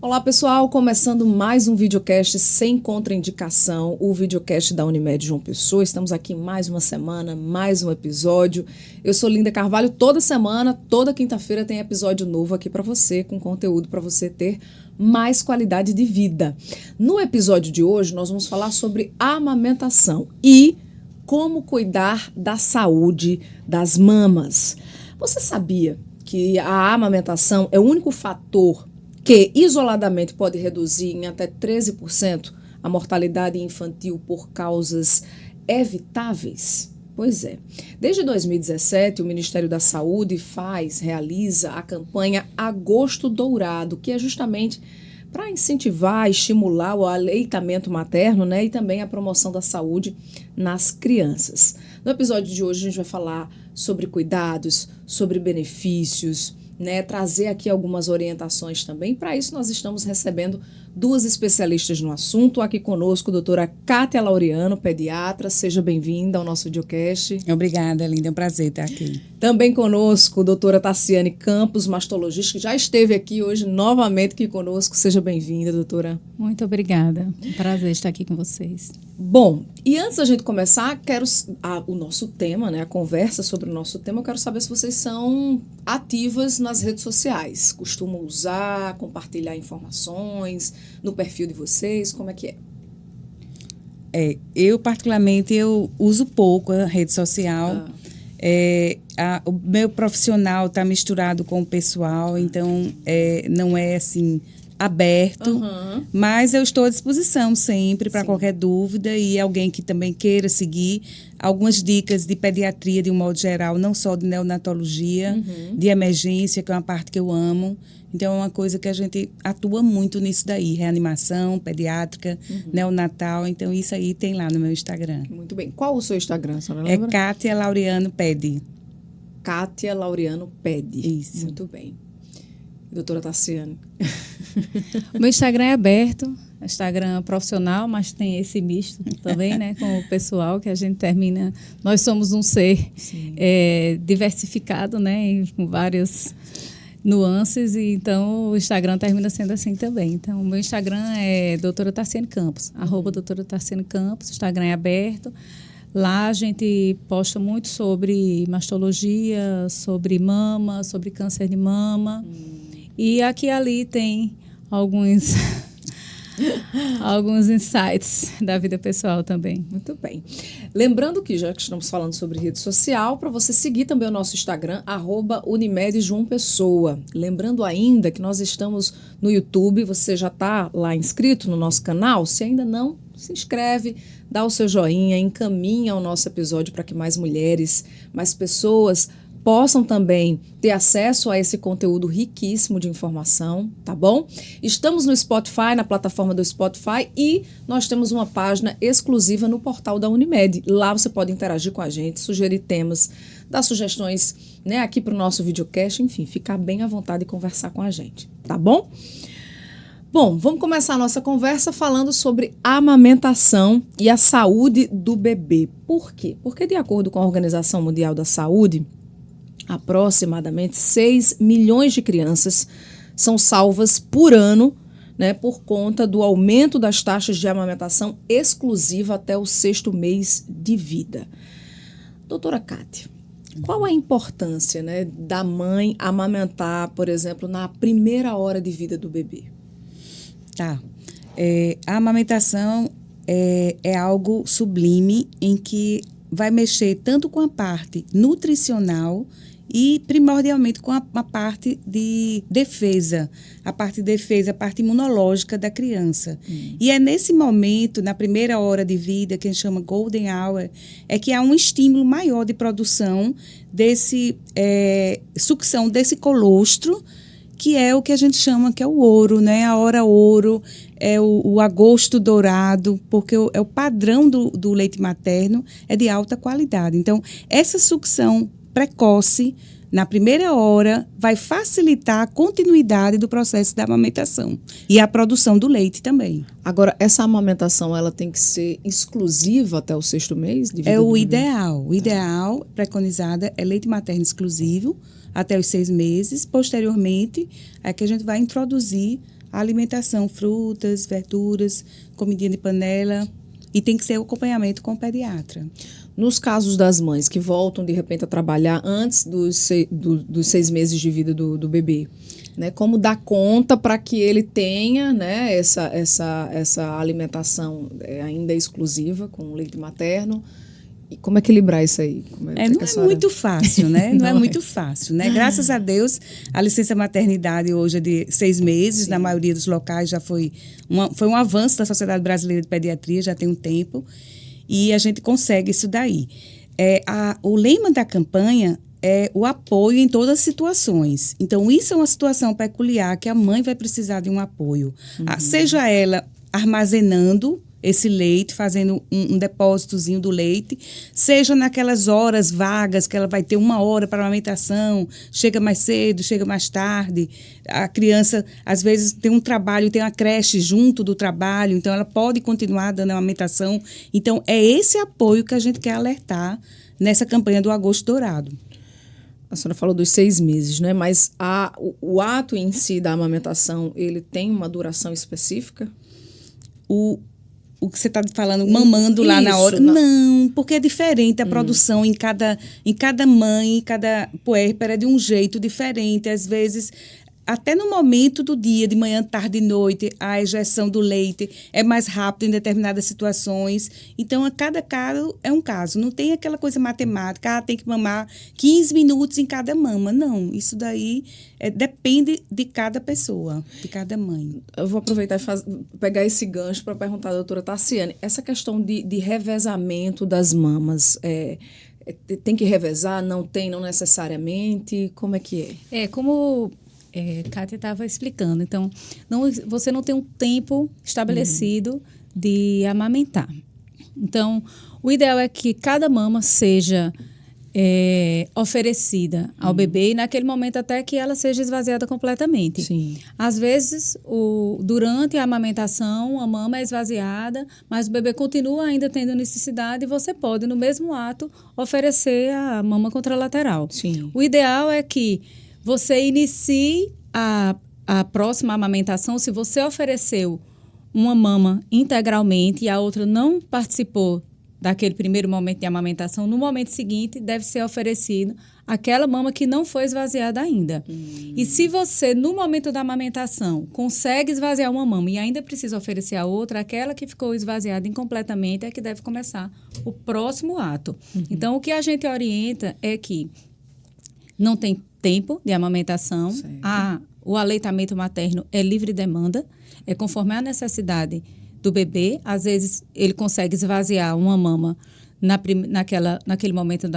Olá pessoal, começando mais um videocast sem contraindicação, o videocast da Unimed João Pessoa. Estamos aqui mais uma semana, mais um episódio. Eu sou Linda Carvalho, toda semana, toda quinta-feira tem episódio novo aqui para você, com conteúdo para você ter mais qualidade de vida. No episódio de hoje nós vamos falar sobre amamentação e como cuidar da saúde das mamas. Você sabia que a amamentação é o único fator que isoladamente pode reduzir em até 13% a mortalidade infantil por causas evitáveis? Pois é. Desde 2017, o Ministério da Saúde realiza a campanha Agosto Dourado, que é justamente para incentivar, estimular o aleitamento materno, né, e também a promoção da saúde nas crianças. No episódio de hoje a gente vai falar sobre cuidados, sobre benefícios, né, trazer aqui algumas orientações também. Para isso, nós estamos recebendo duas especialistas no assunto. Aqui conosco, a doutora Kátia Laureano, pediatra. Seja bem-vinda ao nosso videocast. Obrigada, Linda. É um prazer estar aqui. Também conosco, a doutora Tassiane Campos, mastologista, que já esteve aqui hoje novamente aqui conosco. Seja bem-vinda, doutora. Muito obrigada. Um prazer estar aqui com vocês. Bom, e antes da gente começar, o nosso tema, né, a conversa sobre o nosso tema, eu quero saber se vocês são ativas nas redes sociais. Costumam usar, compartilhar informações no perfil de vocês? Como é que é? Eu, particularmente, eu uso pouco a rede social. O meu profissional está misturado com o pessoal, então não é assim aberto, mas eu estou à disposição sempre para qualquer dúvida e alguém que também queira seguir algumas dicas de pediatria de um modo geral, não só de neonatologia, de emergência, que é uma parte que eu amo. Então é uma coisa que a gente atua muito nisso daí, reanimação, pediátrica, neonatal, então isso aí tem lá no meu Instagram. Muito bem. Qual o seu Instagram, a senhora lembra? É Kátia Laureano Pedi. Kátia Laureano Pedi. Isso. Muito bem. Doutora Tassiane. O meu Instagram é aberto, Instagram profissional, mas tem esse misto também, né, com o pessoal, que a gente termina. Nós somos um ser diversificado, né, com várias nuances, e então o Instagram termina sendo assim também. Então, o meu Instagram é doutora Tassiane Campos, @doutora Tassiane Campos, o Instagram é aberto. Lá a gente posta muito sobre mastologia, sobre mama, sobre câncer de mama. E aqui e ali tem alguns insights da vida pessoal também. Muito bem. Lembrando que, já que estamos falando sobre rede social, para você seguir também o nosso Instagram, @Unimed João Pessoa. Lembrando ainda que nós estamos no YouTube, você já está lá inscrito no nosso canal? Se ainda não, se inscreve, dá o seu joinha, encaminha o nosso episódio para que mais mulheres, mais pessoas possam também ter acesso a esse conteúdo riquíssimo de informação, tá bom? Estamos no Spotify, na plataforma do Spotify, e nós temos uma página exclusiva no portal da Unimed. Lá você pode interagir com a gente, sugerir temas, dar sugestões, né, aqui para o nosso videocast, enfim, ficar bem à vontade e conversar com a gente, tá bom? Bom, vamos começar a nossa conversa falando sobre amamentação e a saúde do bebê. Por quê? Porque, de acordo com a Organização Mundial da Saúde, aproximadamente 6 milhões de crianças são salvas por ano, né, por conta do aumento das taxas de amamentação exclusiva até o 6º mês de vida. Doutora Kátia, qual a importância, né, da mãe amamentar, por exemplo, na primeira hora de vida do bebê? Tá. A amamentação é algo sublime em que vai mexer tanto com a parte nutricional e primordialmente com a parte de defesa, a parte imunológica da criança. E é nesse momento, na primeira hora de vida, que a gente chama golden hour, é que há um estímulo maior de produção sucção desse colostro, que é o que a gente chama que é o ouro, né? A hora ouro, é o agosto dourado, porque é o padrão do leite materno é de alta qualidade. Então, essa sucção precoce, na primeira hora, vai facilitar a continuidade do processo da amamentação e a produção do leite também. Agora, essa amamentação, ela tem que ser exclusiva até o 6º mês de vida? É o ideal. O ideal preconizado é leite materno exclusivo até os 6 meses. Posteriormente, é que a gente vai introduzir a alimentação, frutas, verduras, comidinha de panela, e tem que ser o acompanhamento com o pediatra. Nos casos das mães que voltam, de repente, a trabalhar antes dos 6 meses de vida do bebê, né? Como dar conta para que ele tenha, né, essa alimentação ainda exclusiva com leite materno? E como equilibrar isso aí? Não é muito fácil, né? Não é muito fácil, né? Graças a Deus, a licença maternidade hoje é de 6 meses. Sim. Na maioria dos locais já foi um avanço da Sociedade Brasileira de Pediatria, já tem um tempo. E a gente consegue isso daí. O lema da campanha é o apoio em todas as situações. Então, isso é uma situação peculiar que a mãe vai precisar de um apoio. Uhum. Seja ela armazenando esse leite, fazendo um depósitozinho do leite, seja naquelas horas vagas que ela vai ter 1 hora para a amamentação, chega mais cedo, chega mais tarde. A criança, às vezes, tem um trabalho, tem uma creche junto do trabalho, então ela pode continuar dando a amamentação. Então, é esse apoio que a gente quer alertar nessa campanha do Agosto Dourado. A senhora falou dos 6 meses, né? Mas o ato em si da amamentação, ele tem uma duração específica? O que você está falando, mamando lá na hora. Não, porque é diferente a produção em cada mãe, em cada puérpera é de um jeito diferente. Às vezes, até no momento do dia, de manhã, tarde e noite, a ejeção do leite é mais rápida em determinadas situações. Então, a cada caso é um caso. Não tem aquela coisa matemática, tem que mamar 15 minutos em cada mama. Não, isso daí depende de cada pessoa, de cada mãe. Eu vou aproveitar e pegar esse gancho para perguntar à doutora Tarciane. Essa questão de revezamento das mamas, tem que revezar? Não tem, não necessariamente? Como é que é? Como Kátia estava explicando. Então, você não tem um tempo estabelecido de amamentar. Então, o ideal é que cada mama seja oferecida ao bebê e naquele momento até que ela seja esvaziada completamente. Sim. Às vezes, durante a amamentação, a mama é esvaziada, mas o bebê continua ainda tendo necessidade e você pode, no mesmo ato, oferecer a mama contralateral. Sim. O ideal é que você inicie a próxima amamentação. Se você ofereceu uma mama integralmente e a outra não participou daquele primeiro momento de amamentação, no momento seguinte deve ser oferecida aquela mama que não foi esvaziada ainda. E se você, no momento da amamentação, consegue esvaziar uma mama e ainda precisa oferecer a outra, aquela que ficou esvaziada incompletamente é que deve começar o próximo ato. Então, o que a gente orienta é que não tem tempo de amamentação, o aleitamento materno é livre demanda, é conforme a necessidade do bebê. Às vezes, ele consegue esvaziar uma mama naquele momento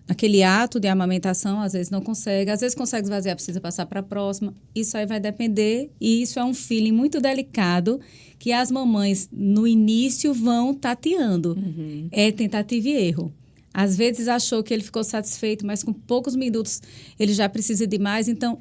naquele ato de amamentação, às vezes não consegue. Às vezes consegue esvaziar, precisa passar para a próxima. Isso aí vai depender e isso é um feeling muito delicado que as mamães, no início, vão tateando. É tentativa e erro. Às vezes achou que ele ficou satisfeito, mas com poucos minutos ele já precisa de mais. Então,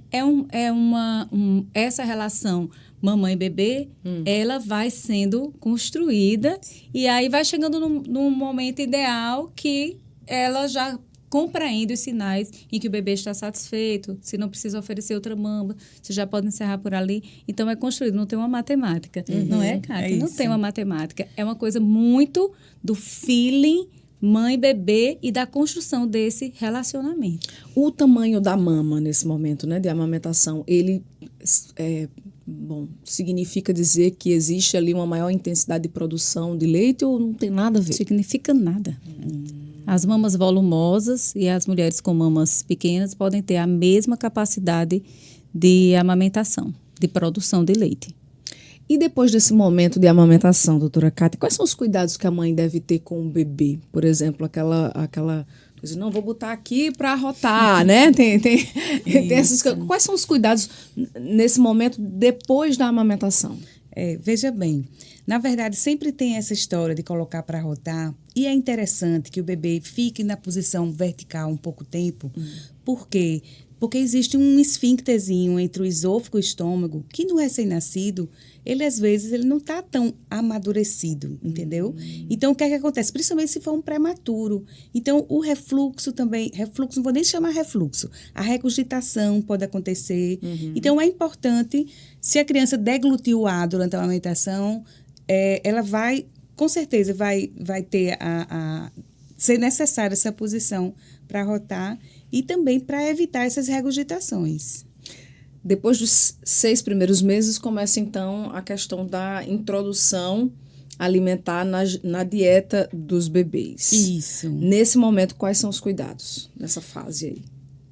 essa relação mamãe-bebê, ela vai sendo construída e aí vai chegando num momento ideal que ela já compreende os sinais em que o bebê está satisfeito, se não precisa oferecer outra mama, se já pode encerrar por ali. Então, é construído, não tem uma matemática. Não é, Kátia? Não tem uma matemática. É uma coisa muito do feeling mãe-bebê e da construção desse relacionamento. O tamanho da mama nesse momento, né, de amamentação, ele significa dizer que existe ali uma maior intensidade de produção de leite ou não tem nada a ver? Significa nada. As mamas volumosas e as mulheres com mamas pequenas podem ter a mesma capacidade de amamentação, de produção de leite. E depois desse momento de amamentação, doutora Kátia, quais são os cuidados que a mãe deve ter com o bebê? Por exemplo, aquela coisa, não, vou botar aqui para arrotar, né? Tem essas coisas. Quais são os cuidados nesse momento depois da amamentação? Veja bem, na verdade, sempre tem essa história de colocar para arrotar e é interessante que o bebê fique na posição vertical um pouco tempo, porque Porque existe um esfíncterzinho entre o esôfago e o estômago, que no recém-nascido, ele às vezes ele não está tão amadurecido, entendeu? Então, o que é que acontece? Principalmente se for um prematuro. Então, o refluxo também, refluxo, não vou nem chamar refluxo, a regurgitação pode acontecer. Então, é importante, se a criança deglutir o ar durante a amamentação, ela vai, com certeza, vai ter ser necessária essa posição para rotar e também para evitar essas regurgitações. Depois dos 6 primeiros meses, começa, então, a questão da introdução alimentar na dieta dos bebês. Isso. Nesse momento, quais são os cuidados nessa fase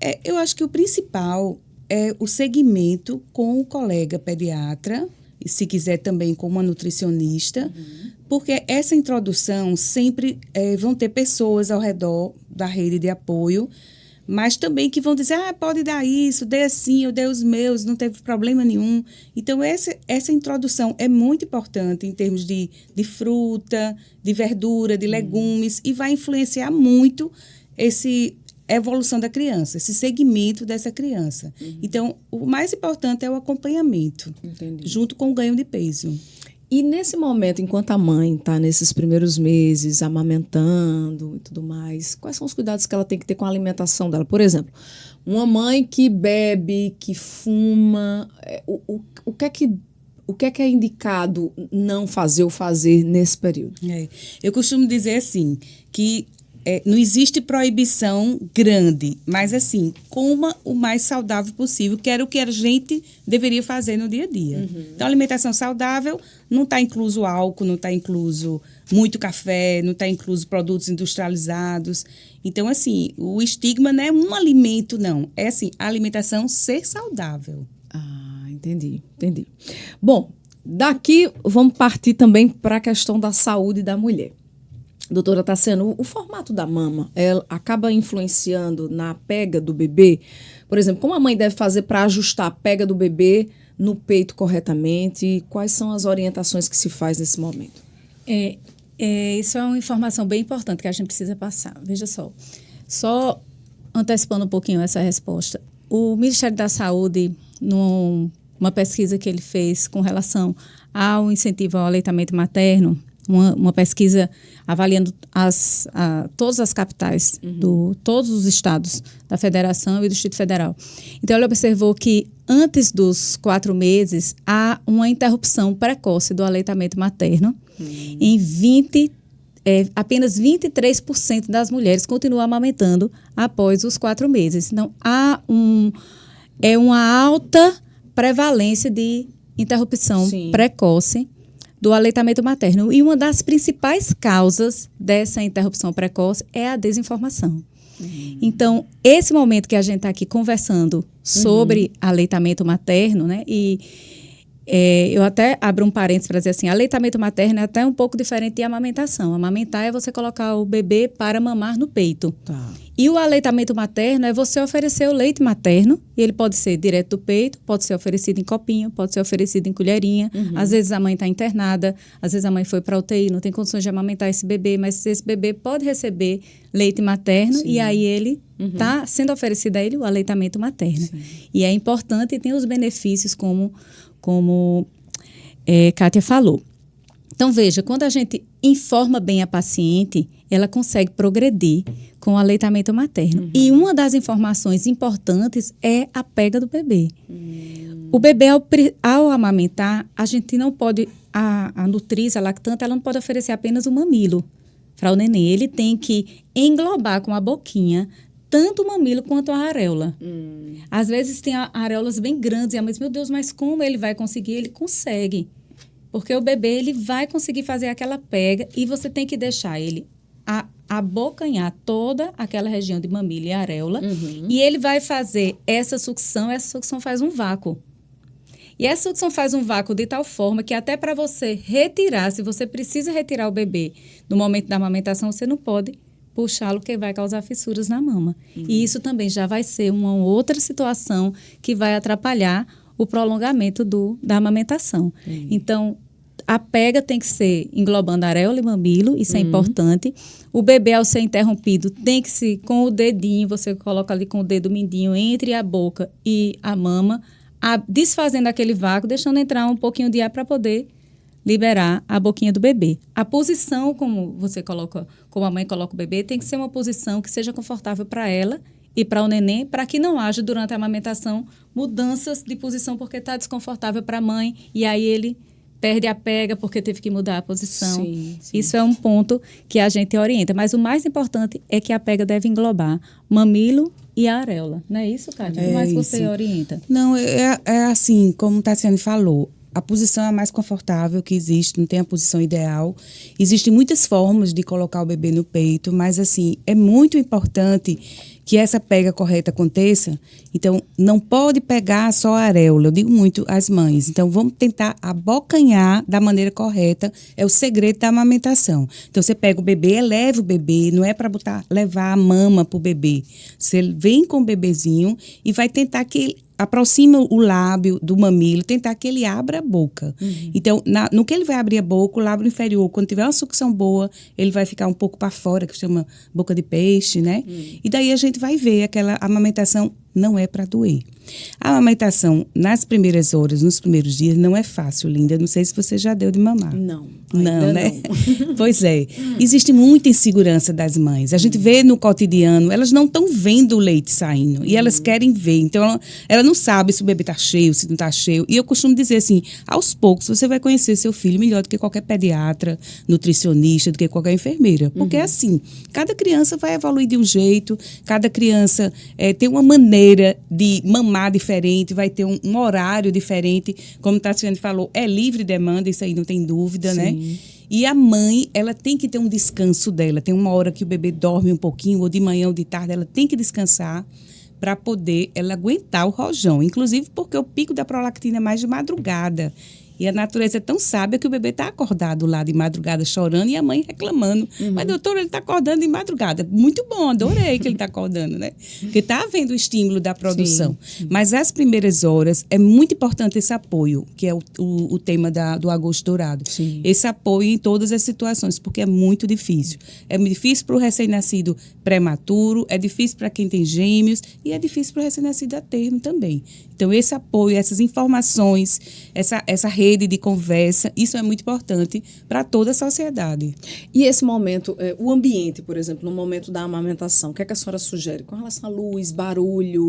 aí? Eu acho que o principal é o segmento com o colega pediatra, e se quiser também com uma nutricionista, porque essa introdução sempre vão ter pessoas ao redor da rede de apoio, mas também que vão dizer, pode dar isso, dê assim, eu dei os meus, não teve problema nenhum. Então, essa introdução é muito importante em termos de fruta, de verdura, de legumes, e vai influenciar muito a evolução da criança, esse segmento dessa criança. Então, o mais importante é o acompanhamento, junto com o ganho de peso. E nesse momento, enquanto a mãe está nesses primeiros meses, amamentando e tudo mais, quais são os cuidados que ela tem que ter com a alimentação dela? Por exemplo, uma mãe que bebe, que fuma, o que é indicado não fazer ou fazer nesse período? Eu costumo dizer assim, que não existe proibição grande, mas assim, coma o mais saudável possível, que era o que a gente deveria fazer no dia a dia. Então, alimentação saudável não está incluso álcool, não está incluso muito café, não está incluso produtos industrializados. Então, assim, o estigma não é um alimento, não. É assim, a alimentação ser saudável. Entendi. Bom, daqui vamos partir também para a questão da saúde da mulher. Doutora Tassiana, o formato da mama, ela acaba influenciando na pega do bebê? Por exemplo, como a mãe deve fazer para ajustar a pega do bebê no peito corretamente? E quais são as orientações que se faz nesse momento? Isso é uma informação bem importante que a gente precisa passar. Veja só antecipando um pouquinho essa resposta. O Ministério da Saúde, numa pesquisa que ele fez com relação ao incentivo ao aleitamento materno, uma pesquisa avaliando todas as capitais, todos os estados da federação e do Distrito Federal. Então, ele observou que antes dos 4 meses, há uma interrupção precoce do aleitamento materno. Apenas 23% das mulheres continuam amamentando após os 4 meses. Então, há uma alta prevalência de interrupção precoce do aleitamento materno. E uma das principais causas dessa interrupção precoce é a desinformação. Então, esse momento que a gente está aqui conversando sobre aleitamento materno, né? E eu até abro um parênteses para dizer assim, aleitamento materno é até um pouco diferente de amamentação. Amamentar é você colocar o bebê para mamar no peito. Tá. E o aleitamento materno é você oferecer o leite materno, e ele pode ser direto do peito, pode ser oferecido em copinho, pode ser oferecido em colherinha. Às vezes a mãe está internada, às vezes a mãe foi para a UTI, não tem condições de amamentar esse bebê, mas esse bebê pode receber leite materno e aí ele está sendo oferecido a ele o aleitamento materno. E é importante e tem os benefícios como Kátia falou. Então, veja, quando a gente informa bem a paciente, ela consegue progredir com o aleitamento materno. E uma das informações importantes é a pega do bebê. O bebê, ao amamentar, a gente não pode, a nutriz, a lactante, ela não pode oferecer apenas o mamilo para o neném. Ele tem que englobar com a boquinha tanto o mamilo quanto a areola. Às vezes tem areolas bem grandes e a mãe diz, meu Deus, mas como ele vai conseguir? Ele consegue. Porque o bebê, ele vai conseguir fazer aquela pega e você tem que deixar ele abocanhar toda aquela região de mamilo e areola e ele vai fazer essa sucção faz um vácuo. E essa sucção faz um vácuo de tal forma que até para você retirar, se você precisa retirar o bebê no momento da amamentação, você não pode puxá-lo, que vai causar fissuras na mama. E isso também já vai ser uma outra situação que vai atrapalhar o prolongamento da amamentação. Então, a pega tem que ser englobando areola e mamilo, isso é importante. O bebê, ao ser interrompido, tem que se, com o dedinho, você coloca ali com o dedo mindinho entre a boca e a mama, desfazendo aquele vácuo, deixando entrar um pouquinho de ar para poder liberar a boquinha do bebê. A posição, como você coloca, como a mãe coloca o bebê, tem que ser uma posição que seja confortável para ela e para o neném, para que não haja, durante a amamentação, mudanças de posição, porque está desconfortável para a mãe, e aí ele perde a pega porque teve que mudar a posição. Sim. Isso é um ponto que a gente orienta. Mas o mais importante é que a pega deve englobar mamilo e a areola. Não é isso, Kátia? Como mais você orienta? Não, é assim, como Tassiane falou, a posição é a mais confortável que existe, não tem a posição ideal. Existem muitas formas de colocar o bebê no peito, mas assim, é muito importante que essa pega correta aconteça. Então, não pode pegar só a areola, eu digo muito às mães. Então, vamos tentar abocanhar da maneira correta, é o segredo da amamentação. Então, você pega o bebê, eleva o bebê, não é para levar a mama para o bebê. Você vem com o bebezinho e vai tentar que ele aproxima o lábio do mamilo, tentar que ele abra a boca. Então, no que ele vai abrir a boca, o lábio inferior, quando tiver uma sucção boa, ele vai ficar um pouco para fora, que chama boca de peixe, né? E daí a gente vai ver aquela amamentação não é para doer. A amamentação nas primeiras horas, nos primeiros dias, não é fácil, linda. Não sei se você já deu de mamar. Não, né? Não. Pois é. Existe muita insegurança das mães. A gente vê no cotidiano, elas não estão vendo o leite saindo e elas querem ver. Então, ela não sabe se o bebê está cheio, se não está cheio. E eu costumo dizer assim, aos poucos você vai conhecer seu filho melhor do que qualquer pediatra, nutricionista, do que qualquer enfermeira. Porque é assim, cada criança vai evoluir de um jeito, cada criança tem uma maneira de mamar diferente, vai ter um horário diferente. Como a Tassiane falou, é livre demanda, isso aí não tem dúvida, né? E a mãe, ela tem que ter um descanso dela. Tem uma hora que o bebê dorme um pouquinho, ou de manhã ou de tarde, ela tem que descansar para poder ela aguentar o rojão. Inclusive porque o pico da prolactina é mais de madrugada. E a natureza é tão sábia que o bebê está acordado lá de madrugada chorando e a mãe reclamando. Mas, doutora, ele está acordando de madrugada. Muito bom, adorei que ele está acordando, né? Porque está havendo o estímulo da produção. Sim. Mas as primeiras horas é muito importante esse apoio, que é o tema do Agosto Dourado. Sim. Esse apoio em todas as situações, porque é muito difícil. É muito difícil para o recém-nascido prematuro, é difícil para quem tem gêmeos e é difícil para o recém-nascido a termo também. Então, esse apoio, essas informações, essa rede de conversa, isso é muito importante para toda a sociedade. E esse momento, o ambiente, por exemplo, no momento da amamentação, o que é que a senhora sugere? Com relação à luz, barulho,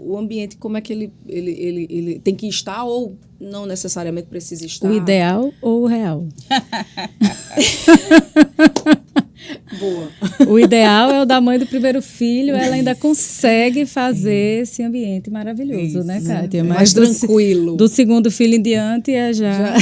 o ambiente, como é que ele tem que estar ou não necessariamente precisa estar? O ideal ou o real? Boa. O ideal é o da mãe do primeiro filho, ela ainda consegue fazer esse ambiente maravilhoso, né, Kátia? Mais tranquilo. Do segundo filho em diante já.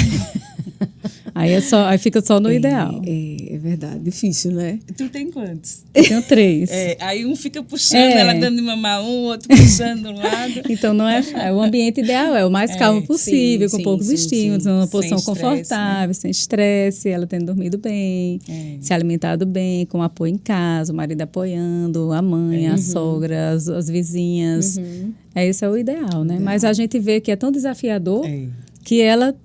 Aí fica só no ideal. É verdade, difícil, né? Tu tem quantos? Eu tenho 3. Aí um fica puxando, ela dando de mamar um, outro puxando do lado. Então não é o ambiente ideal, é o mais calmo possível, com poucos estímulos, numa posição confortável, sem estresse, ela tendo dormido bem, se alimentado bem, com apoio em casa, o marido apoiando, a mãe, a sogra, as vizinhas. Esse é o ideal, né? Mas a gente vê que é tão desafiador que ela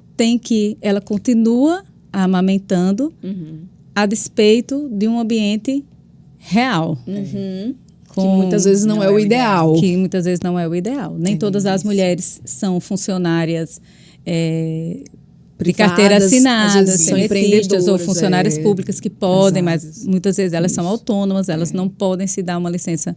continua amamentando a despeito de um ambiente real. Que muitas vezes não é o ideal. Que muitas vezes não é o ideal. Nem todas as mulheres são funcionárias de carteira assinada, são empreendedoras ou funcionárias públicas que podem, mas muitas vezes elas são autônomas, elas não podem se dar uma licença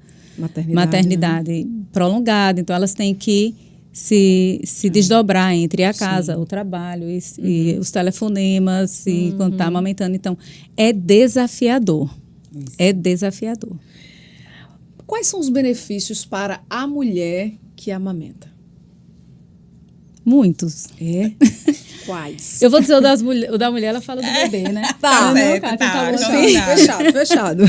maternidade prolongada. Então, elas têm que se desdobrar entre a casa, o trabalho e os telefonemas e quando está amamentando. Então, é desafiador. É desafiador. Quais são os benefícios para a mulher que amamenta? Muitos. Quais? Eu vou dizer o da mulher, ela fala do bebê, né? Tá, fechado.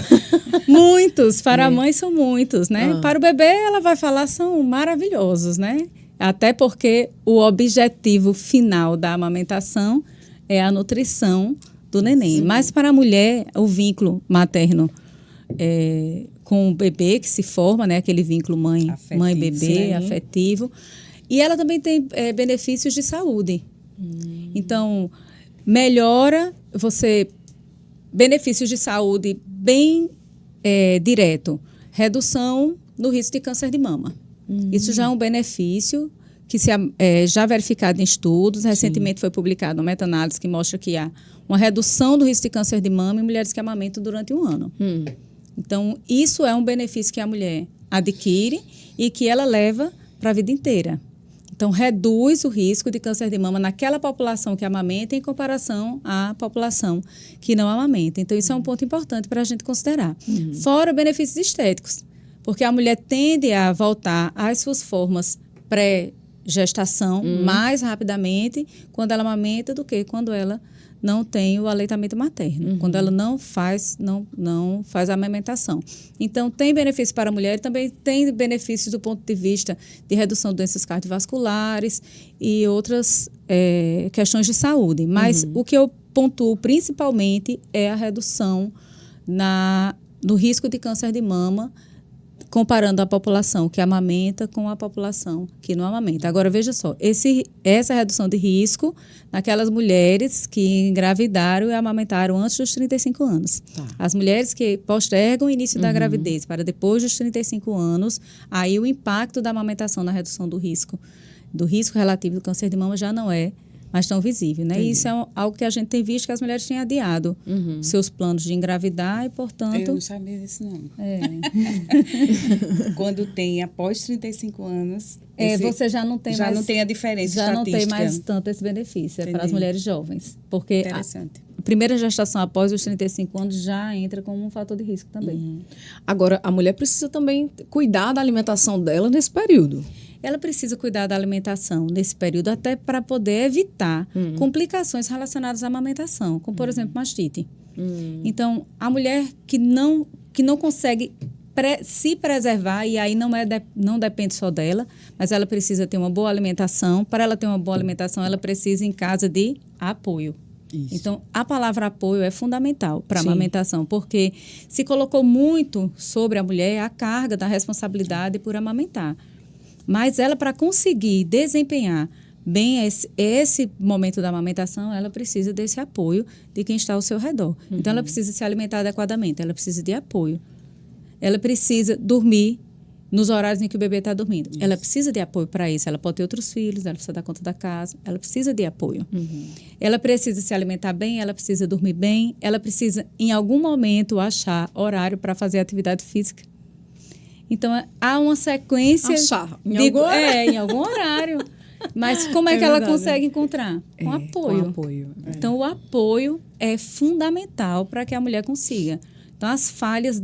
Muitos. Para a mãe são muitos, né? Para o bebê, ela vai falar, são maravilhosos, né? Até porque o objetivo final da amamentação é a nutrição do neném. Mas para a mulher, o vínculo materno com o bebê que se forma, né? Aquele vínculo mãe-bebê, afetivo. E ela também tem benefícios de saúde. Então, melhora benefícios de saúde bem direto. Redução no risco de câncer de mama. Isso já é um benefício que já verificado em estudos. Recentemente foi publicado uma meta-análise que mostra que há uma redução do risco de câncer de mama em mulheres que amamentam durante um ano. Então, isso é um benefício que a mulher adquire e que ela leva para a vida inteira. Então, reduz o risco de câncer de mama naquela população que amamenta em comparação à população que não amamenta. Então, isso é um ponto importante para a gente considerar. Fora benefícios estéticos, porque a mulher tende a voltar às suas formas pré-gestação mais rapidamente quando ela amamenta do que quando ela não tem o aleitamento materno, quando ela não faz a amamentação. Então, tem benefícios para a mulher, também tem benefícios do ponto de vista de redução de doenças cardiovasculares e outras questões de saúde. Mas o que eu pontuo principalmente é a redução no risco de câncer de mama, comparando a população que amamenta com a população que não amamenta. Agora, veja só, essa redução de risco naquelas mulheres que engravidaram e amamentaram antes dos 35 anos. Tá. As mulheres que postergam o início da gravidez para depois dos 35 anos, aí o impacto da amamentação na redução do risco relativo do câncer de mama já não é mais tão visível, né? Entendi. E isso é algo que a gente tem visto que as mulheres têm adiado seus planos de engravidar e, portanto... Eu não sabia disso, não. Quando tem após 35 anos... você já não tem já mais... Já não tem a diferença estatística. Já não tem mais tanto esse benefício para as mulheres jovens. Porque interessante. A primeira gestação após os 35 anos já entra como um fator de risco também. Agora, a mulher precisa também cuidar da alimentação dela nesse período. Ela precisa cuidar da alimentação nesse período até para poder evitar complicações relacionadas à amamentação, como, por exemplo, mastite. Então, a mulher que não consegue se preservar, e aí não depende só dela, mas ela precisa ter uma boa alimentação. Para ela ter uma boa alimentação, ela precisa, em casa, de apoio. Isso. Então, a palavra apoio é fundamental para a amamentação, porque se colocou muito sobre a mulher a carga da responsabilidade por amamentar. Mas ela, para conseguir desempenhar bem esse momento da amamentação, ela precisa desse apoio de quem está ao seu redor. Então, ela precisa se alimentar adequadamente, ela precisa de apoio. Ela precisa dormir nos horários em que o bebê está dormindo. Isso. Ela precisa de apoio para isso. Ela pode ter outros filhos, ela precisa dar conta da casa, ela precisa de apoio. Ela precisa se alimentar bem, ela precisa dormir bem, ela precisa, em algum momento, achar horário para fazer atividade física. Então, há uma sequência... em algum horário. Mas como é que ela consegue encontrar? Com apoio. Com apoio. Então, o apoio é fundamental para que a mulher consiga. Então, as falhas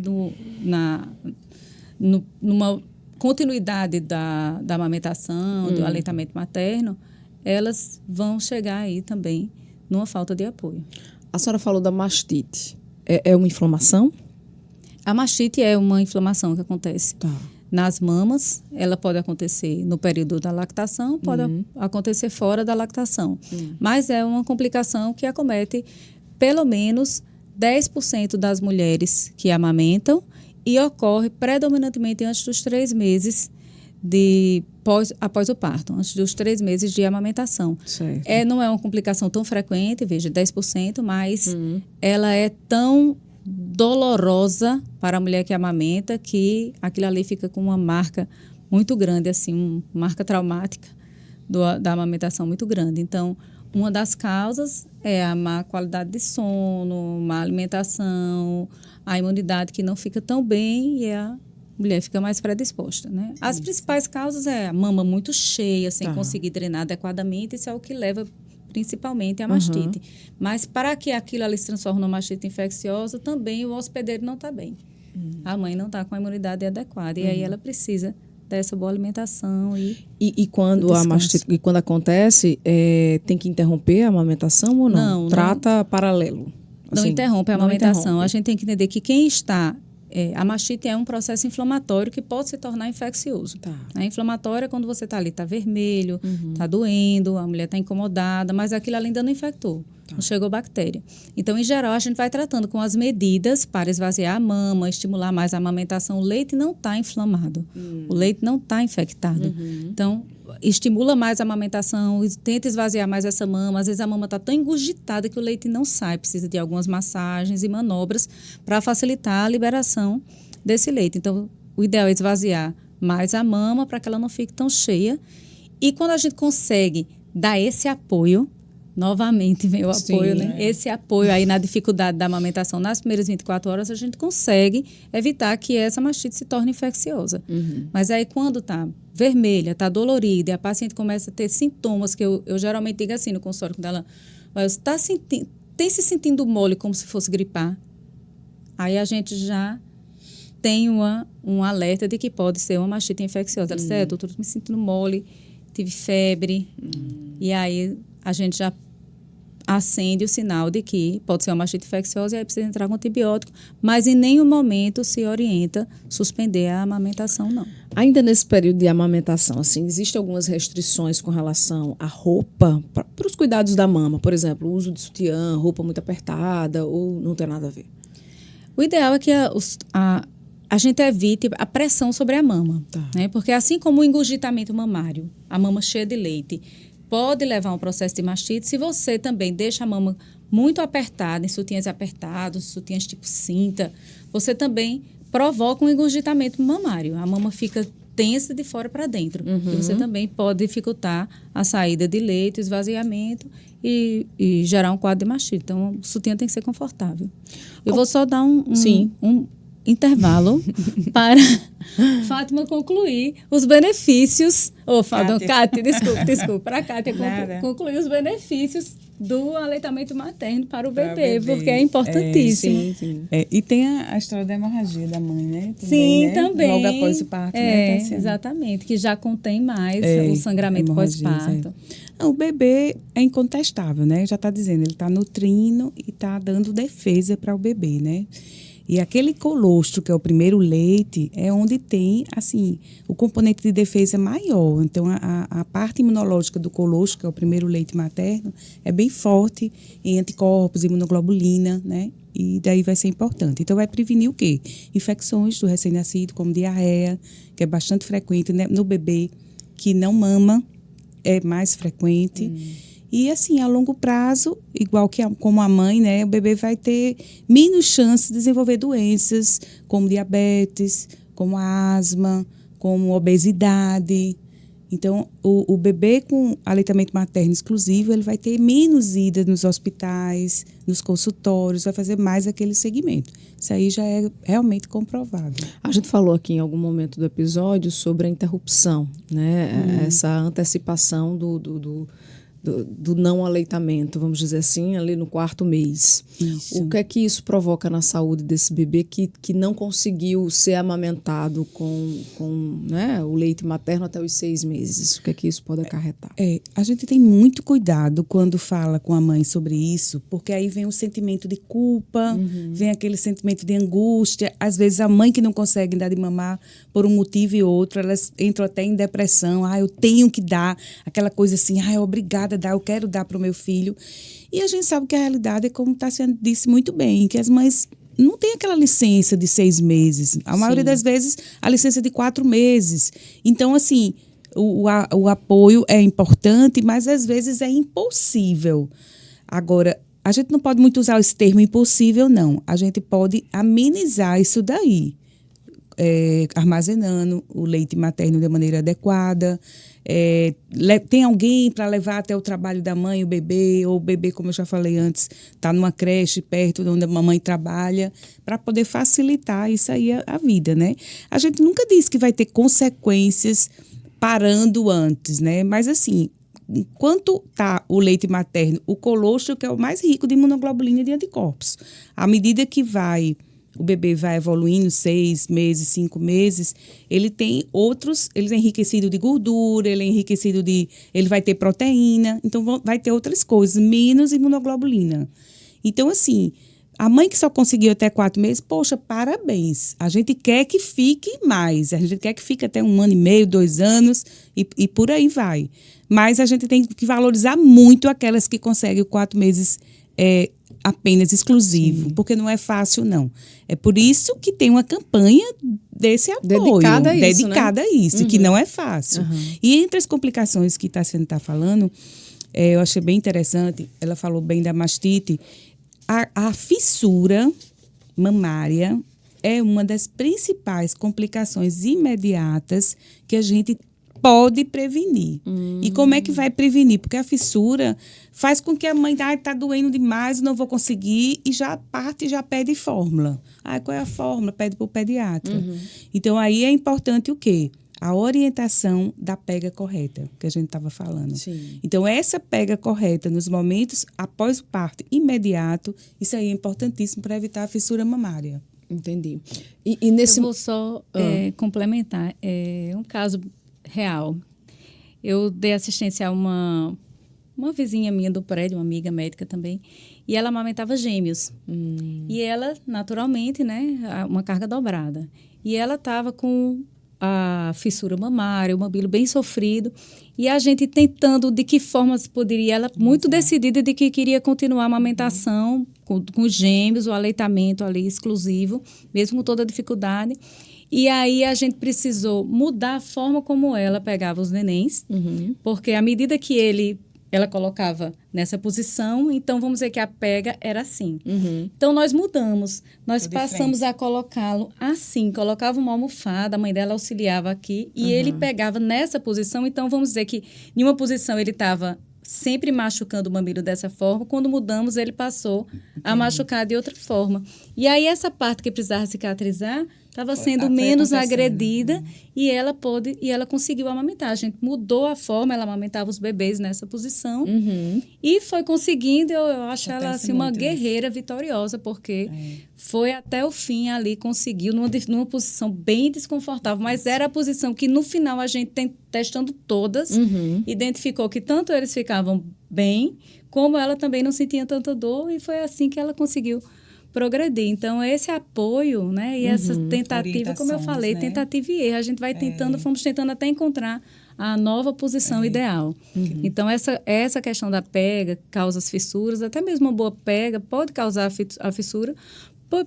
numa continuidade da amamentação, do aleitamento materno, elas vão chegar aí também numa falta de apoio. A senhora falou da mastite. É uma inflamação? A mastite é uma inflamação que acontece nas mamas. Ela pode acontecer no período da lactação, pode acontecer fora da lactação. Mas é uma complicação que acomete pelo menos 10% das mulheres que amamentam e ocorre predominantemente antes dos 3 meses após o parto, antes dos 3 meses de amamentação. Não é uma complicação tão frequente, veja, 10%, mas ela é tão dolorosa para a mulher que amamenta que aquilo ali fica com uma marca muito grande, assim, uma marca traumática da amamentação muito grande. Então, uma das causas é a má qualidade de sono, má alimentação, a imunidade que não fica tão bem e a mulher fica mais predisposta, né? As principais causas é a mama muito cheia, sem conseguir drenar adequadamente, isso é o que leva principalmente a mastite. Mas para que aquilo ali se transforme numa mastite infecciosa, também o hospedeiro não está bem. A mãe não está com a imunidade adequada e aí ela precisa dessa boa alimentação e quando a mastite, e quando acontece, tem que interromper a amamentação ou não? Trata paralelo. Não interrompe a amamentação. A gente tem que entender que quem está... a mastite é um processo inflamatório que pode se tornar infeccioso. A inflamatória é quando você está ali, está vermelho, está doendo, a mulher está incomodada, mas aquilo ali ainda não infectou. Não chegou bactéria. Então, em geral, a gente vai tratando com as medidas para esvaziar a mama, estimular mais a amamentação. O leite não está inflamado. O leite não está infectado. Então, estimula mais a amamentação, tenta esvaziar mais essa mama. Às vezes a mama está tão engurgitada que o leite não sai. Precisa de algumas massagens e manobras para facilitar a liberação desse leite. Então, o ideal é esvaziar mais a mama para que ela não fique tão cheia. E quando a gente consegue dar esse apoio, novamente vem o apoio, né? Esse apoio aí na dificuldade da amamentação nas primeiras 24 horas, a gente consegue evitar que essa mastite se torne infecciosa. Mas aí quando está vermelha, está dolorida e a paciente começa a ter sintomas, que eu geralmente digo assim no consultório, quando ela está tem se sentindo mole como se fosse gripar, aí a gente já tem um alerta de que pode ser uma mastite infecciosa. Ela disse, doutor, estou me sentindo mole, tive febre, e aí a gente já acende o sinal de que pode ser uma mastite infecciosa e aí precisa entrar com antibiótico, mas em nenhum momento se orienta suspender a amamentação, não. Ainda nesse período de amamentação, assim, existem algumas restrições com relação à roupa para os cuidados da mama? Por exemplo, o uso de sutiã, roupa muito apertada, ou não tem nada a ver? O ideal é que a gente evite a pressão sobre a mama, né? Porque assim como o engurgitamento mamário, a mama cheia de leite, pode levar a um processo de mastite. Se você também deixa a mama muito apertada, em sutiãs apertados, sutiãs tipo cinta, você também provoca um engurgitamento mamário. A mama fica tensa de fora para dentro. E você também pode dificultar a saída de leite, o esvaziamento e gerar um quadro de mastite. Então, o sutiã tem que ser confortável. Eu vou só dar um intervalo para Fátima concluir os benefícios. Cátia, desculpa. Para a Cátia concluir os benefícios do aleitamento materno para o bebê, porque é importantíssimo. Sim. E tem a história da hemorragia da mãe, né? Também. Logo após o parto, né? Exatamente, que já contém mais o sangramento pós-parto. O bebê é incontestável, né? Já está dizendo, ele está nutrindo e está dando defesa para o bebê, né? E aquele colostro, que é o primeiro leite, é onde tem, assim, o componente de defesa maior. Então, a parte imunológica do colostro, que é o primeiro leite materno, é bem forte em anticorpos, imunoglobulina, né? E daí vai ser importante. Então, vai prevenir o quê? Infecções do recém-nascido, como diarreia, que é bastante frequente, né? No bebê que não mama, é mais frequente. E, assim, a longo prazo, igual que como a mãe, né, o bebê vai ter menos chance de desenvolver doenças como diabetes, como asma, como obesidade. Então, o bebê com aleitamento materno exclusivo, ele vai ter menos idas nos hospitais, nos consultórios, vai fazer mais aquele segmento. Isso aí já é realmente comprovado. A gente falou aqui em algum momento do episódio sobre a interrupção, né? Essa antecipação do não aleitamento, vamos dizer assim, ali no 4º mês. Isso. O que é que isso provoca na saúde desse bebê que não conseguiu ser amamentado com né, o leite materno até os 6 meses? O que é que isso pode acarretar? A gente tem muito cuidado quando fala com a mãe sobre isso, porque aí vem o sentimento de culpa, vem aquele sentimento de angústia. Às vezes a mãe que não consegue dar de mamar por um motivo e outro, elas entram até em depressão. Eu tenho que dar, aquela coisa assim, obrigada, eu quero dar para o meu filho. E a gente sabe que a realidade é como Tassiane disse muito bem, que as mães não têm aquela licença de 6 meses. A maioria das vezes, a licença de 4 meses. Então, assim, o apoio é importante, mas às vezes é impossível. Agora, a gente não pode muito usar esse termo impossível, não. A gente pode amenizar isso daí. Armazenando o leite materno de maneira adequada. Tem alguém para levar até o trabalho da mãe, o bebê, ou o bebê, como eu já falei antes, está numa creche perto de onde a mamãe trabalha, para poder facilitar isso aí a vida, né? A gente nunca disse que vai ter consequências parando antes, né? Mas assim, enquanto está o leite materno, o colostro, que é o mais rico de imunoglobulina e de anticorpos, à medida que o bebê vai evoluindo 6 meses, 5 meses, ele é enriquecido de gordura, ele vai ter proteína, então vai ter outras coisas, menos imunoglobulina. Então, assim, a mãe que só conseguiu até 4 meses, poxa, parabéns. A gente quer que fique mais, a gente quer que fique até 1 ano e meio, 2 anos e por aí vai. Mas a gente tem que valorizar muito aquelas que conseguem 4 meses apenas exclusivo, porque não é fácil, não. É por isso que tem uma campanha desse apoio. Dedicada a isso, que não é fácil. E entre as complicações que Tassiane está falando, eu achei bem interessante, ela falou bem da mastite, a fissura mamária é uma das principais complicações imediatas que a gente pode prevenir. E como é que vai prevenir? Porque a fissura faz com que a mãe está doendo demais, não vou conseguir, e já parte e já pede fórmula. Qual é a fórmula? Pede para o pediatra. Então, aí é importante o quê? A orientação da pega correta, que a gente estava falando. Sim. Então, essa pega correta nos momentos após o parto imediato, isso aí é importantíssimo para evitar a fissura mamária. Entendi. E nesse... Eu vou só complementar. Um caso real. Eu dei assistência a uma vizinha minha do prédio, uma amiga médica também, e ela amamentava gêmeos. E ela, naturalmente, né, uma carga dobrada. E ela estava com a fissura mamária, o mamilo bem sofrido, e a gente tentando de que forma poderia, ela muito decidida de que queria continuar a amamentação com os gêmeos, o aleitamento ali exclusivo, mesmo com toda a dificuldade. E aí a gente precisou mudar a forma como ela pegava os nenéns, porque à medida que ela colocava nessa posição, então vamos dizer que a pega era assim. Então nós mudamos, nós passamos a colocá-lo assim, colocava uma almofada, a mãe dela auxiliava aqui, e ele pegava nessa posição, então vamos dizer que em uma posição ele estava sempre machucando o mamilo dessa forma, quando mudamos ele passou a machucar de outra forma. E aí essa parte que precisava cicatrizar estava sendo menos agredida e ela conseguiu amamentar. A gente mudou a forma, ela amamentava os bebês nessa posição e foi conseguindo, eu acho ela assim, uma guerreira vitoriosa, porque foi até o fim ali, conseguiu numa posição bem desconfortável, mas era a posição que no final a gente testando todas, identificou que tanto eles ficavam bem, como ela também não sentia tanta dor, e foi assim que ela conseguiu progredir. Então, esse apoio, né, e essa tentativa, como eu falei, tentativa e erro, a gente vai tentando, fomos tentando até encontrar a nova posição ideal. Então, essa questão da pega causa as fissuras, até mesmo uma boa pega pode causar a fissura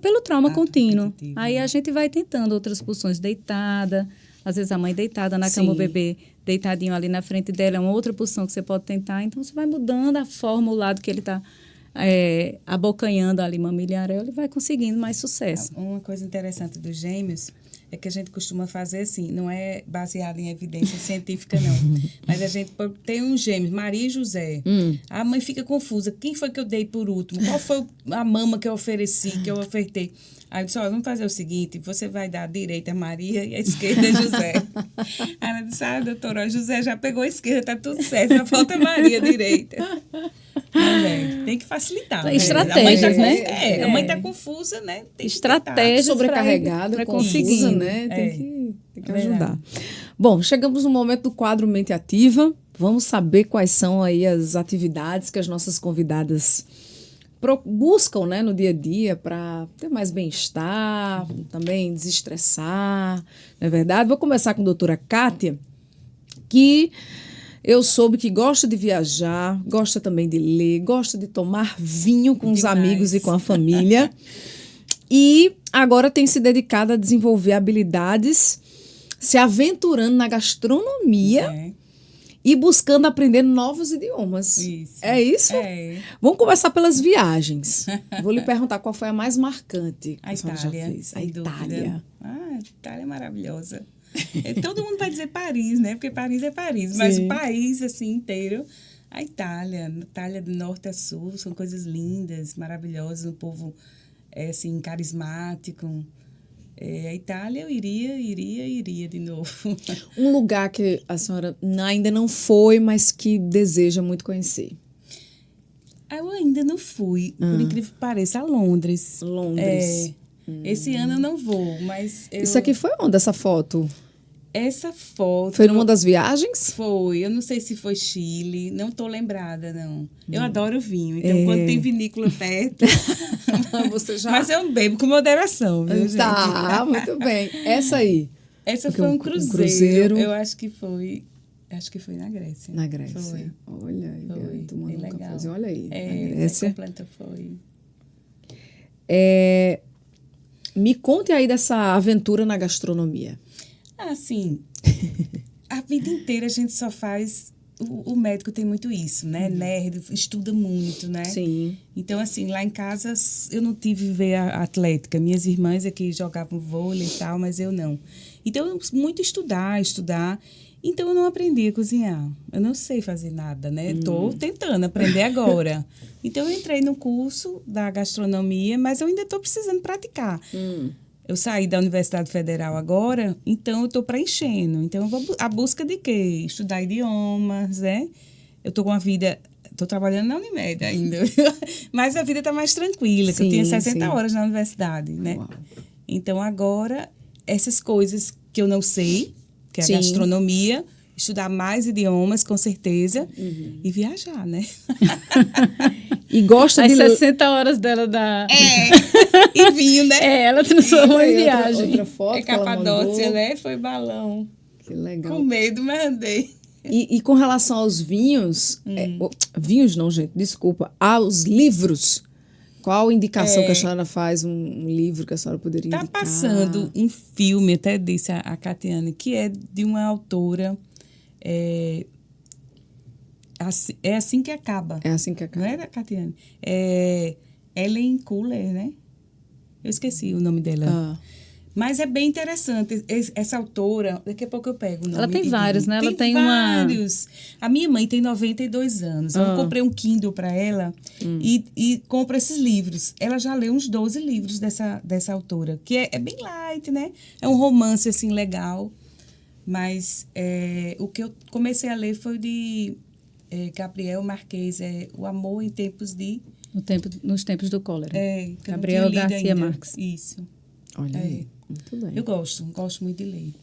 pelo trauma contínuo. Aí a gente vai tentando outras posições, deitada, às vezes a mãe deitada na cama, o bebê deitadinho ali na frente dela, é uma outra posição que você pode tentar. Então, você vai mudando a forma, o lado que ele está abocanhando ali mamilo e areola, e vai conseguindo mais sucesso. Uma coisa interessante dos gêmeos é que a gente costuma fazer assim, não é baseado em evidência científica, não. Mas a gente tem uns gêmeos, Maria e José. A mãe fica confusa. Quem foi que eu dei por último? Qual foi a mama que eu ofereci, que eu ofertei? Aí eu disse, vamos fazer o seguinte, você vai dar a direita a Maria e a esquerda a José. Aí ela disse, doutora, José já pegou a esquerda, tá tudo certo, só falta a Maria a direita. Tem que facilitar. Estratégias, né? A mãe tá confusa, né? Tem estratégias sobrecarregada, confusa, né? Tem que ajudar. Bom, chegamos no momento do quadro Mente Ativa. Vamos saber quais são aí as atividades que as nossas convidadas buscam, né, no dia a dia para ter mais bem-estar, também desestressar, não é verdade? Vou começar com a doutora Kátia, que eu soube que gosta de viajar, gosta também de ler, gosta de tomar vinho com os amigos e com a família. E agora tem se dedicado a desenvolver habilidades, se aventurando na gastronomia e buscando aprender novos idiomas. Isso. É isso? Vamos começar pelas viagens. Vou lhe perguntar qual foi a mais marcante que a senhora já fez. A Itália. A Itália é maravilhosa. Todo mundo vai dizer Paris, né? Porque Paris é Paris. Mas o país, assim, inteiro, a Itália do norte a sul, são coisas lindas, maravilhosas, um povo, assim, carismático. A Itália eu iria de novo. Um lugar que a senhora ainda não foi, mas que deseja muito conhecer. Eu ainda não fui, por incrível que pareça, a Londres. Esse ano eu não vou, mas... Isso aqui foi onde, essa foto? Essa foto... Foi numa das viagens? Foi. Eu não sei se foi Chile. Não estou lembrada, não. Eu adoro vinho. Então, quando tem vinícola perto... Você já... Mas eu bebo com moderação, viu, gente? Tá, muito bem. Essa aí? Essa foi um cruzeiro. Eu acho que foi Acho que foi na Grécia. Na Grécia. Foi. Olha, aí, Foi. tomando Bem um legal. cafezinho. Olha aí, na É, Grécia. completa foi. Me conte aí dessa aventura na gastronomia. Assim, a vida inteira a gente só faz... O médico tem muito isso, né? Nerd, estuda muito, né? Sim. Então, assim, lá em casa eu não tive ver a atlética. Minhas irmãs é que jogavam vôlei e tal, mas eu não. Então, muito estudar. Então, eu não aprendi a cozinhar. Eu não sei fazer nada, né? Estou tentando aprender agora. Então, eu entrei no curso da gastronomia, mas eu ainda estou precisando praticar. Eu saí da Universidade Federal agora, então eu estou preenchendo. Então, eu vou à busca de quê? Estudar idiomas, né? Eu estou com a vida... Estou trabalhando na Unimed ainda. Mas a vida está mais tranquila, que eu tinha 60 horas na universidade, né? Uau. Então, agora, essas coisas que eu não sei, que é a Sim. gastronomia, estudar mais idiomas, com certeza, e viajar, né? E gosta As de... 60 horas dela da... E vinho, né? Ela transformou em Outra- viagem. Outra foto É que ela Capadócia, mandou. né? Foi balão. Que legal. Com medo, mas andei. E com relação aos vinhos... vinhos não, gente, desculpa. Aos livros. Qual indicação que a senhora faz? Um livro que a senhora poderia Tá indicar? passando um filme, até disse a Catiane, que é de uma autora... É assim que acaba. É assim que acaba. Não é, Catiane? É Ellen Kuller, né? Eu esqueci o nome dela. Ah. Mas é bem interessante. Essa autora, daqui a pouco eu pego o nome. Ela tem e vários, digo. né? Ela tem uma... vários. A minha mãe tem 92 anos. Eu comprei um Kindle para ela e compro esses livros. Ela já leu uns 12 livros dessa autora, que é bem light, né? É um romance, assim, legal. Mas o que eu comecei a ler foi de Gabriel Marques, O Amor em Tempos de... Nos tempos do cólera. que eu não Gabriel tinha lido Garcia ainda. Marques. Isso. Olha aí. Muito bem. Eu gosto muito de ler.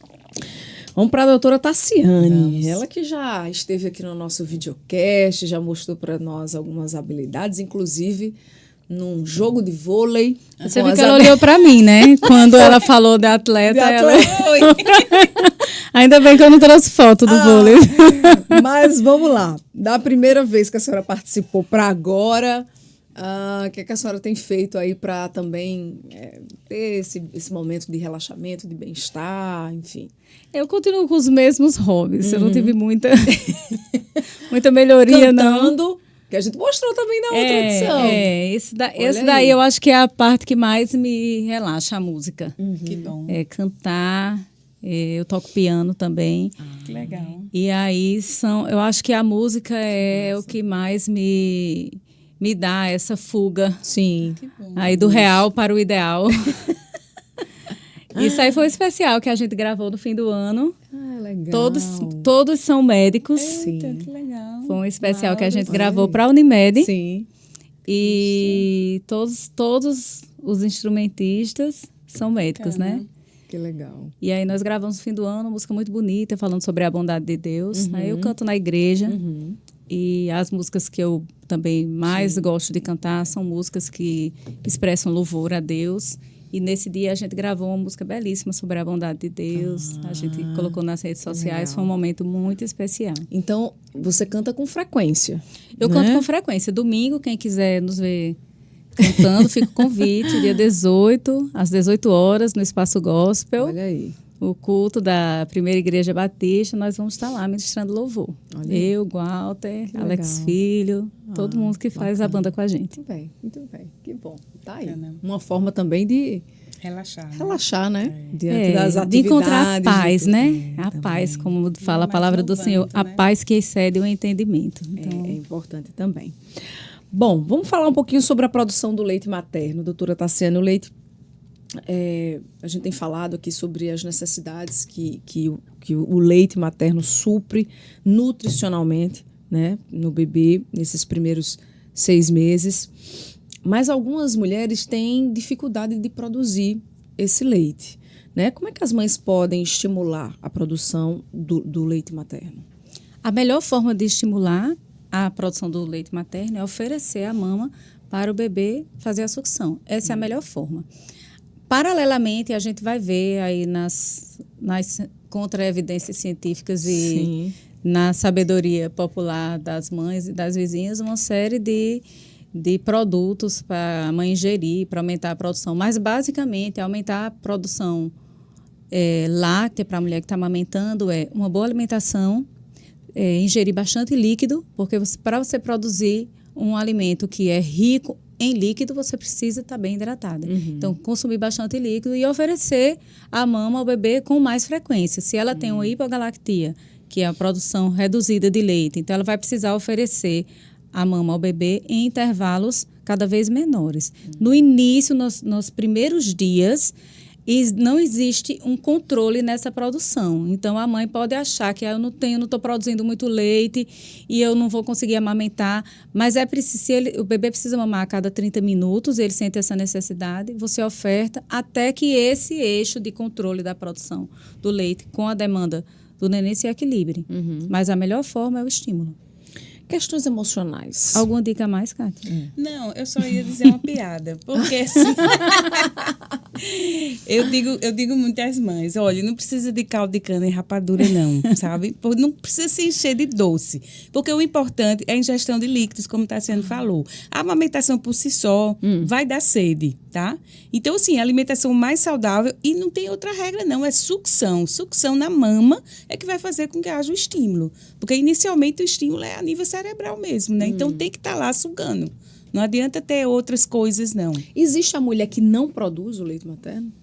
Vamos para a doutora Tassiane. Vamos. Ela que já esteve aqui no nosso videocast, já mostrou para nós algumas habilidades, inclusive num jogo de vôlei. Você com viu as que ela olhou pra mim, né? Quando ela falou da atleta, ela... Ainda bem que eu não trouxe foto do vôlei. Mas vamos lá. Da primeira vez que a senhora participou para agora, o que a senhora tem feito aí para também ter esse momento de relaxamento, de bem-estar, enfim? Eu continuo com os mesmos hobbies. Eu não tive muita melhoria, não. Cantando, que a gente mostrou também na outra edição. Esse daí eu acho que é a parte que mais me relaxa, a música. Que bom. É cantar, eu toco piano também. Que legal. E aí eu acho que a música é o que mais me dá essa fuga. Sim. Que bom. Aí do real para o ideal. Isso aí foi um especial que a gente gravou no fim do ano. Ah, legal. Todos são médicos. Eita, que legal. Foi um especial que a gente Olha gravou aí. para a Unimed. Sim. E todos os instrumentistas são médicos, né? Que legal. E aí nós gravamos no fim do ano uma música muito bonita, falando sobre a bondade de Deus. Aí eu canto na igreja. E as músicas que eu também mais gosto de cantar são músicas que expressam louvor a Deus. E nesse dia a gente gravou uma música belíssima sobre a bondade de Deus. A gente colocou nas redes sociais. legal. Foi um momento muito especial. Então, você canta com frequência. Eu né? canto com frequência. Domingo, quem quiser nos ver cantando, fica o convite. Dia 18, às 18 horas, no Espaço Gospel. Olha aí. O culto da Primeira Igreja Batista, nós vamos estar lá ministrando louvor. Olha. Eu, Walter, Que Alex legal. Filho, todo mundo que faz a banda com a gente. Muito bem. Que bom. Tá aí. Bacana. Uma forma também de Relaxar. Né? relaxar, né? Diante das atividades. de encontrar a paz, de- né? A também. paz, como fala a mais palavra do louvando, Senhor, a né? paz que excede o entendimento. Então, É importante também. Bom, vamos falar um pouquinho sobre a produção do leite materno, doutora Tassiane. O leite, a gente tem falado aqui sobre as necessidades que o leite materno supre nutricionalmente, né, no bebê, nesses primeiros 6 meses. Mas algumas mulheres têm dificuldade de produzir esse leite, né? Como é que as mães podem estimular a produção do leite materno? a melhor forma de estimular a produção do leite materno é oferecer a mama para o bebê fazer a sucção. Essa é a melhor forma. Paralelamente, a gente vai ver aí contra evidências científicas e Sim. na sabedoria popular das mães e das vizinhas, uma série de produtos para a mãe ingerir, para aumentar a produção. Mas, basicamente, aumentar a produção láctea para a mulher que está amamentando é uma boa alimentação, ingerir bastante líquido, porque para você produzir um alimento que é rico em líquido, você precisa estar bem hidratada. Então, consumir bastante líquido e oferecer a mama ao bebê com mais frequência. Se ela tem uma hipogalactia, que é a produção reduzida de leite, então ela vai precisar oferecer a mama ao bebê em intervalos cada vez menores. No início, nos primeiros dias, não existe um controle nessa produção. Então, a mãe pode achar que eu não estou produzindo muito leite e eu não vou conseguir amamentar, mas o bebê precisa mamar a cada 30 minutos, ele sente essa necessidade, você oferta até que esse eixo de controle da produção do leite com a demanda do neném se equilibre. Mas a melhor forma é o estímulo. Questões emocionais. Alguma dica a mais, Kátia? Não, eu só ia dizer uma piada, porque assim, eu digo muito às mães, olha, não precisa de caldo de cana e rapadura não, sabe? Não precisa se encher de doce, porque o importante é a ingestão de líquidos, como o Tassiano falou. A amamentação por si só vai dar sede, tá? Então, assim, a alimentação mais saudável, e não tem outra regra não, é sucção. Sucção na mama é que vai fazer com que haja o estímulo, porque inicialmente o estímulo é a nível cerebral mesmo, né? Então tem que estar lá sugando. Não adianta ter outras coisas, não. Existe a mulher que não produz o leite materno?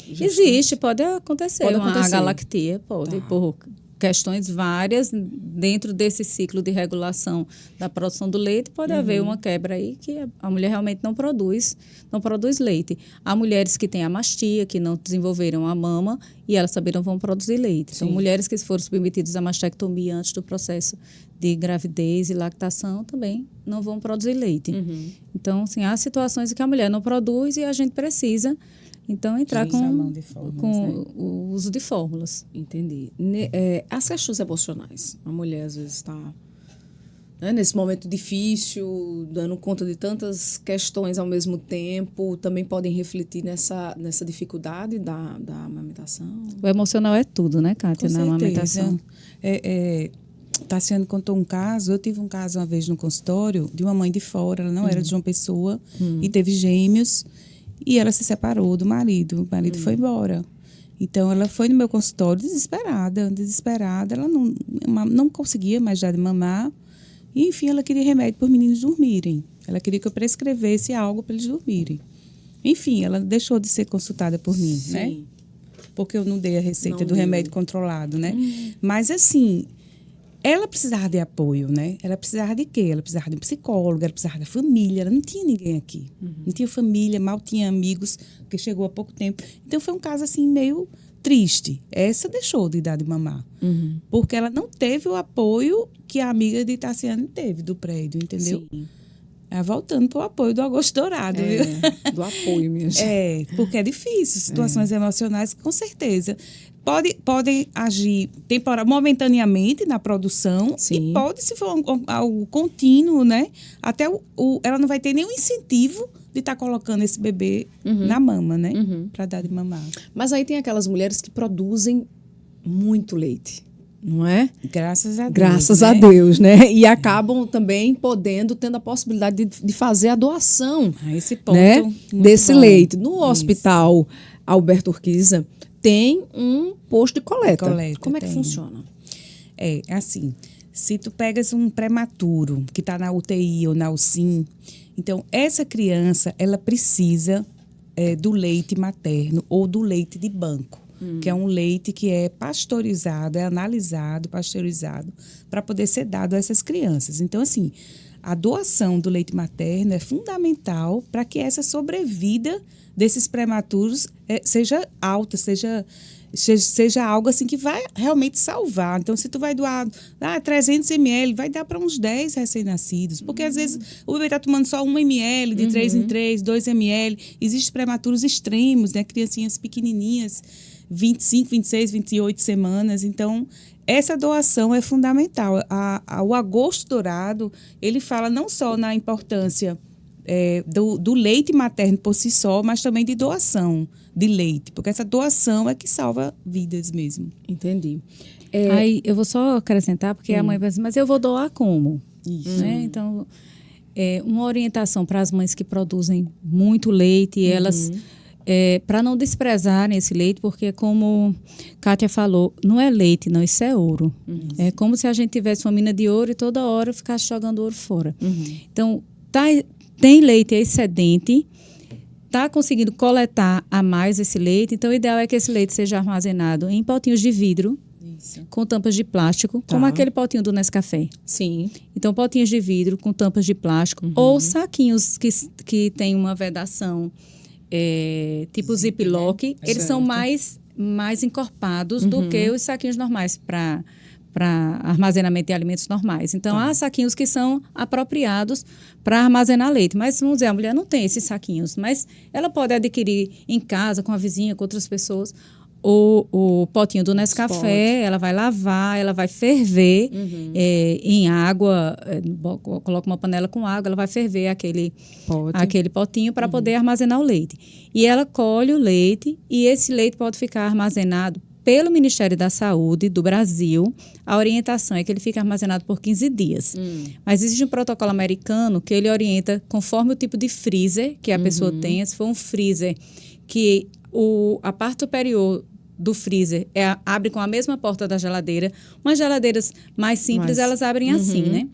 Existe, pode acontecer. Pode uma acontecer. galactia, pode, por questões várias, dentro desse ciclo de regulação da produção do leite, pode haver uma quebra aí que a mulher realmente não produz leite. Há mulheres que têm amastia, que não desenvolveram a mama e elas também não vão produzir leite. São mulheres que foram submetidas à mastectomia antes do processo de gravidez e lactação também não vão produzir leite. Então, assim, há situações em que a mulher não produz e a gente precisa, então, entrar com o uso de fórmulas. Entendi. As questões emocionais. A mulher, às vezes, está nesse momento difícil, dando conta de tantas questões ao mesmo tempo, também podem refletir nessa dificuldade da amamentação. O emocional é tudo, né, Kátia, Com na amamentação? Tassiano contou um caso, eu tive um caso uma vez no consultório de uma mãe de fora, ela não era de João Pessoa e teve gêmeos e ela se separou do marido, o marido foi embora. Então ela foi no meu consultório desesperada, ela não conseguia mais dar de mamar e enfim ela queria remédio para os meninos dormirem, ela queria que eu prescrevesse algo para eles dormirem. Enfim, ela deixou de ser consultada por mim, né? Porque eu não dei a receita do remédio controlado, né? Mas assim, ela precisava de apoio, né? Ela precisava de quê? Ela precisava de um psicólogo, ela precisava da família. Ela não tinha ninguém aqui. Não tinha família, mal tinha amigos, porque chegou há pouco tempo. Então, foi um caso, assim, meio triste. Essa deixou de dar de mamar. Porque ela não teve o apoio que a amiga de Tassiano teve do prédio, entendeu? Sim. Voltando para o apoio do Agosto Dourado, viu? Do apoio, minha gente. Porque é difícil. Situações emocionais, com certeza. Podem agir momentaneamente na produção. Sim. E pode, se for algo contínuo, né? Até ela não vai ter nenhum incentivo de estar colocando esse bebê na mama, né? Para dar de mamar. Mas aí tem aquelas mulheres que produzem muito leite, não é? Graças a Deus. Graças né? a Deus, né? E acabam também tendo a possibilidade de fazer a doação, Esse ponto, né? muito Desse bom. leite. No Hospital Alberto Urquiza tem um posto de coleta. Como é que tem. funciona? Assim, se tu pegas um prematuro que está na UTI ou na UCIM, então essa criança, ela precisa do leite materno ou do leite de banco, que é um leite que é pasteurizado, é analisado, pasteurizado, para poder ser dado a essas crianças. Então, assim, a doação do leite materno é fundamental para que essa sobrevida desses prematuros seja alta, seja algo assim que vai realmente salvar. Então, se tu vai doar 300 ml, vai dar para uns 10 recém-nascidos. Porque, às vezes, o bebê está tomando só 1 ml, de 3 em 3, 2 ml. Existem prematuros extremos, né? Criancinhas pequenininhas, 25, 26, 28 semanas. Então, essa doação é fundamental. O Agosto Dourado, ele fala não só na importância do leite materno por si só, mas também de doação de leite, porque essa doação é que salva vidas mesmo. Entendi. Aí eu vou só acrescentar, porque a mãe vai dizer, mas eu vou doar como? Isso. Né? Então, uma orientação para as mães que produzem muito leite, e elas, para não desprezarem esse leite, porque como Kátia falou, não é leite, não, isso é ouro. É como se a gente tivesse uma mina de ouro e toda hora ficasse jogando ouro fora. Então, tem leite excedente, está conseguindo coletar a mais esse leite, então o ideal é que esse leite seja armazenado em potinhos de vidro, com tampas de plástico, como aquele potinho do Nescafé. Sim. Então, potinhos de vidro com tampas de plástico, ou saquinhos que tem uma vedação tipo ziplock, né? Eles são mais encorpados do que os saquinhos normais para armazenamento de alimentos normais. Então, há saquinhos que são apropriados para armazenar leite. Mas, vamos dizer, a mulher não tem esses saquinhos, mas ela pode adquirir em casa, com a vizinha, com outras pessoas, o potinho do Nescafé, ela vai lavar, ela vai ferver em água, coloca uma panela com água, ela vai ferver aquele potinho para poder armazenar o leite. E ela colhe o leite e esse leite pode ficar armazenado pelo Ministério da Saúde do Brasil. A orientação é que ele fique armazenado por 15 dias. Mas existe um protocolo americano que ele orienta conforme o tipo de freezer que a pessoa tenha. Se for um freezer que a parte superior do freezer abre com a mesma porta da geladeira. Umas geladeiras mais simples, elas abrem assim, né?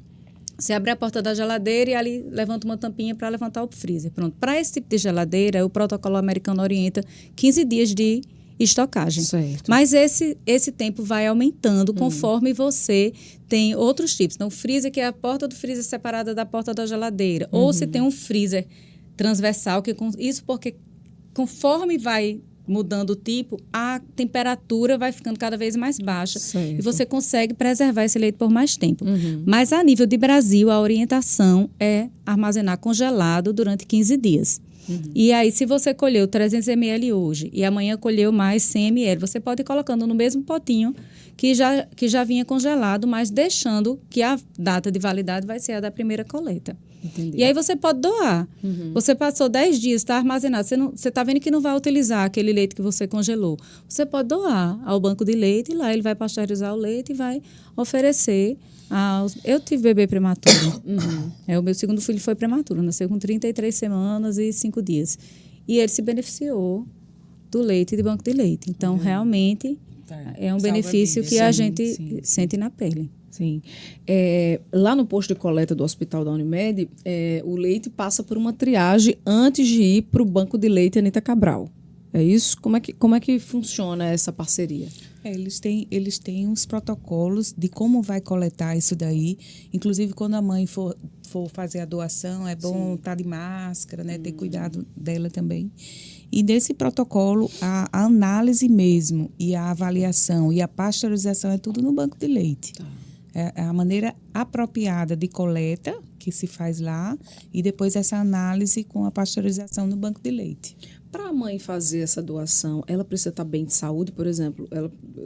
Você abre a porta da geladeira e ali levanta uma tampinha para levantar o freezer. Pronto. Para esse tipo de geladeira, o protocolo americano orienta 15 dias de estocagem. Certo. Mas esse tempo vai aumentando conforme você tem outros tipos. Então, o freezer, que é a porta do freezer separada da porta da geladeira. Ou se tem um freezer transversal, isso porque conforme vai mudando o tipo, a temperatura vai ficando cada vez mais baixa. Certo. E você consegue preservar esse leite por mais tempo. Mas, a nível de Brasil, a orientação é armazenar congelado durante 15 dias. E aí, se você colheu 300 ml hoje e amanhã colheu mais 100 ml, você pode ir colocando no mesmo potinho que já vinha congelado, mas deixando que a data de validade vai ser a da primeira coleta. Entendi. E aí você pode doar. Você passou 10 dias, está armazenado. Você está vendo que não vai utilizar aquele leite que você congelou. Você pode doar ao banco de leite e lá ele vai pasteurizar o leite e vai oferecer Eu tive bebê prematuro. O meu segundo filho foi prematuro. Nasceu com 33 semanas e 5 dias. E ele se beneficiou do leite e do banco de leite. Então, realmente, é um benefício que a gente sente na pele. Sim. Lá no posto de coleta do Hospital da Unimed, o leite passa por uma triagem antes de ir para o banco de leite Anita Cabral. É isso? Como é que funciona essa parceria? Eles têm uns protocolos de como vai coletar isso daí. Inclusive, quando a mãe for fazer a doação, é bom estar de máscara, né? Ter cuidado dela também. E nesse protocolo, a análise mesmo, e a avaliação, e a pasteurização, é tudo no banco de leite. Tá. É a maneira apropriada de coleta que se faz lá, e depois essa análise com a pasteurização no banco de leite. Para a mãe fazer essa doação, ela precisa estar bem de saúde, por exemplo?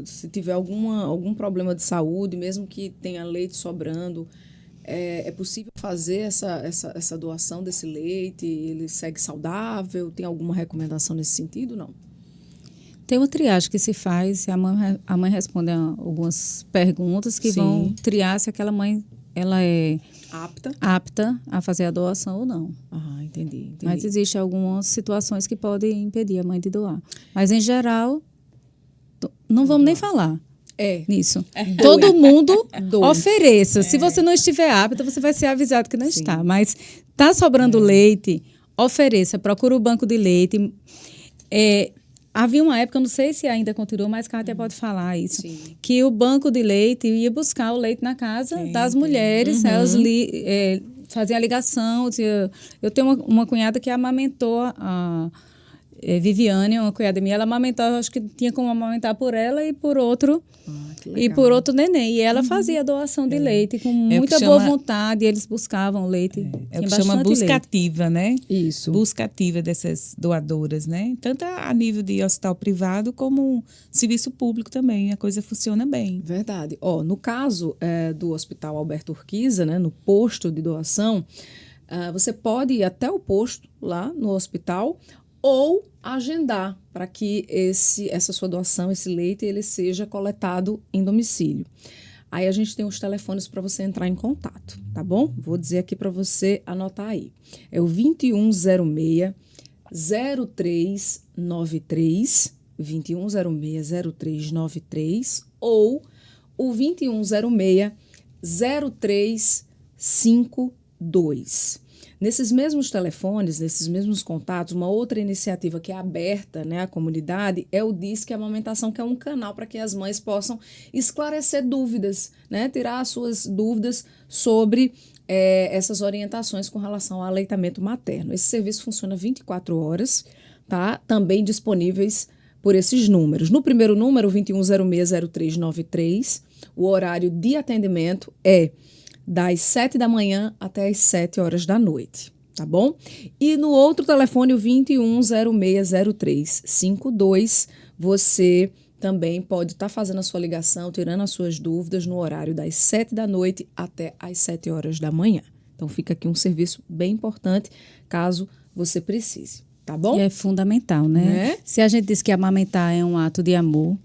Se tiver algum problema de saúde, mesmo que tenha leite sobrando, é possível fazer essa doação desse leite? Ele segue saudável? Tem alguma recomendação nesse sentido? Não? Tem uma triagem que se faz, a mãe responde a algumas perguntas que vão triar se aquela mãe ela é apta a fazer a doação ou não. Entendi. Mas existem algumas situações que podem impedir a mãe de doar. Mas, em geral, não vamos nem falar nisso. Todo mundo ofereça. Se você não estiver apta, você vai ser avisado que não está. Mas está sobrando leite, ofereça. Procura o banco de leite. Havia uma época, não sei se ainda continuou, mas Kátia pode falar isso, que o banco de leite ia buscar o leite na casa das mulheres, elas faziam a ligação. Eu tenho uma cunhada que amamentou a Viviane, uma cunhada minha, ela amamentou, acho que tinha como amamentar por ela e por outro neném. E ela fazia a doação de leite com muita boa vontade, e eles buscavam o leite. É o que chama busca ativa, né? Isso. Busca ativa dessas doadoras, né? Tanto a nível de hospital privado como serviço público também. A coisa funciona bem. Verdade. No caso do Hospital Alberto Urquiza, né, no posto de doação, você pode ir até o posto lá no hospital ou agendar para que essa sua doação, esse leite, ele seja coletado em domicílio. Aí a gente tem os telefones para você entrar em contato, tá bom? Vou dizer aqui para você anotar aí. É o 2106-0393, 2106-0393 ou o 2106-0352. Nesses mesmos telefones, nesses mesmos contatos, uma outra iniciativa que é aberta, né, à comunidade é o Disque Amamentação, que é um canal para que as mães possam esclarecer dúvidas, né, tirar as suas dúvidas sobre essas orientações com relação ao aleitamento materno. Esse serviço funciona 24 horas, tá? Também disponíveis por esses números. No primeiro número, 2106-0393, o horário de atendimento é das 7 da manhã até as 7 horas da noite, tá bom? E no outro telefone, o 2106-0352, você também pode estar fazendo a sua ligação, tirando as suas dúvidas no horário das 7 da noite até as 7 horas da manhã. Então, fica aqui um serviço bem importante, caso você precise, tá bom? E é fundamental, né? Se a gente diz que amamentar é um ato de amor,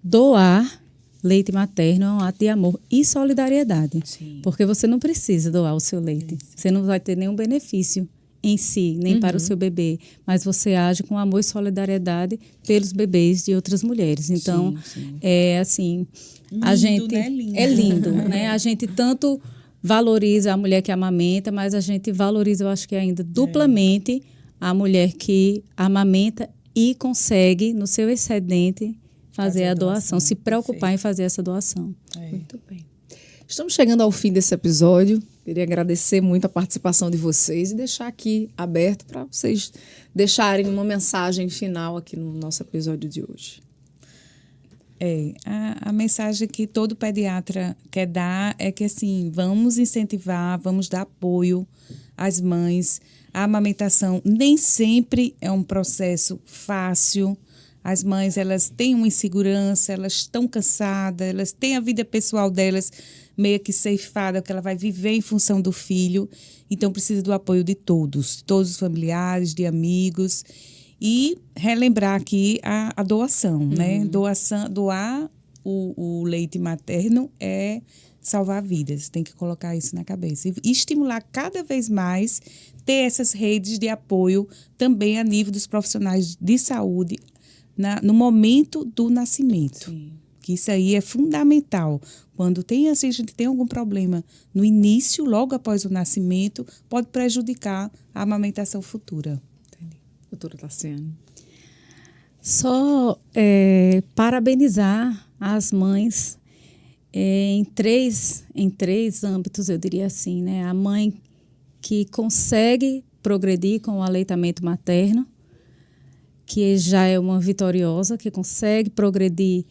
doar leite materno é um ato de amor e solidariedade. Sim. Porque você não precisa doar o seu leite. Isso. Você não vai ter nenhum benefício em si, nem para o seu bebê. Mas você age com amor e solidariedade pelos bebês de outras mulheres. Então, é assim... Lindo, a gente, né? Lindo. É lindo, né? A gente tanto valoriza a mulher que amamenta, mas a gente valoriza, eu acho que ainda duplamente, a mulher que amamenta e consegue, no seu excedente, fazer a doação, se preocupar em fazer essa doação. Muito bem. Estamos chegando ao fim desse episódio. Queria agradecer muito a participação de vocês e deixar aqui aberto para vocês deixarem uma mensagem final aqui no nosso episódio de hoje. A mensagem que todo pediatra quer dar é que, assim, vamos incentivar, vamos dar apoio às mães. A amamentação nem sempre é um processo fácil. As mães, elas têm uma insegurança, elas estão cansadas, elas têm a vida pessoal delas meio que ceifada, que ela vai viver em função do filho. Então, precisa do apoio de todos os familiares, de amigos. E relembrar aqui a doação, né? Doar o leite materno é salvar vidas. Tem que colocar isso na cabeça. E estimular cada vez mais, ter essas redes de apoio também a nível dos profissionais de saúde, no momento do nascimento. Sim. Que isso aí é fundamental. Quando a gente tem algum problema no início, logo após o nascimento, pode prejudicar a amamentação futura. Entendi. Doutora Tarciane. Só parabenizar as mães em três âmbitos, eu diria assim, né? A mãe que consegue progredir com o aleitamento materno, que já é uma vitoriosa, que consegue progredir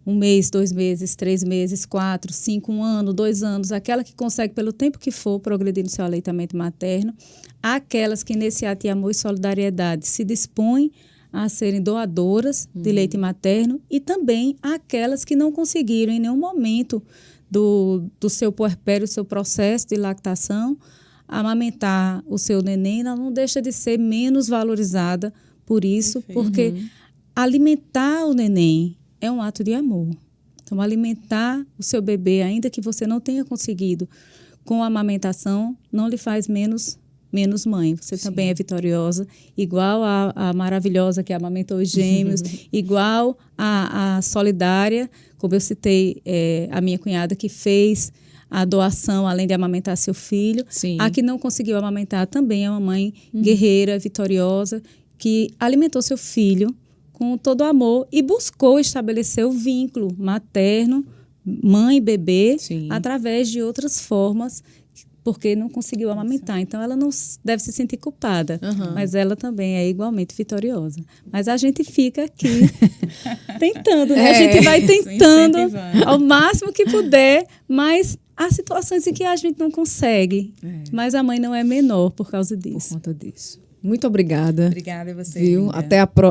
1 mês, 2 meses, 3 meses, 4, 5, 1 ano, 2 anos, aquela que consegue, pelo tempo que for, progredir no seu aleitamento materno, aquelas que nesse ato de amor e solidariedade se dispõem a serem doadoras de leite materno e também aquelas que não conseguiram em nenhum momento do seu puerpério, do seu processo de lactação, amamentar o seu neném, ela não deixa de ser menos valorizada por isso, porque alimentar o neném é um ato de amor. Então, alimentar o seu bebê, ainda que você não tenha conseguido com a amamentação, não lhe faz menos mãe. Você também é vitoriosa, igual a maravilhosa que amamentou os gêmeos, igual a solidária, como eu citei, a minha cunhada que fez a doação, além de amamentar seu filho. Sim. A que não conseguiu amamentar também é uma mãe guerreira, vitoriosa, que alimentou seu filho com todo o amor e buscou estabelecer o vínculo materno, mãe e bebê, através de outras formas, porque não conseguiu amamentar. Então, ela não deve se sentir culpada, mas ela também é igualmente vitoriosa. Mas a gente fica aqui tentando, né? A gente vai tentando ao máximo que puder, mas há situações em que a gente não consegue. Mas a mãe não é menor por causa disso. Por conta disso. Muito obrigada. Obrigada a você, Viu? Linda.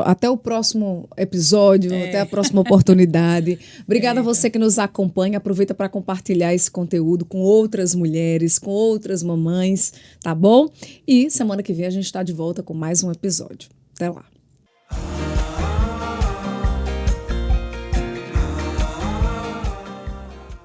Até o próximo episódio, até a próxima oportunidade. Obrigada a você que nos acompanha. Aproveita para compartilhar esse conteúdo com outras mulheres, com outras mamães, tá bom? E semana que vem a gente está de volta com mais um episódio. Até lá.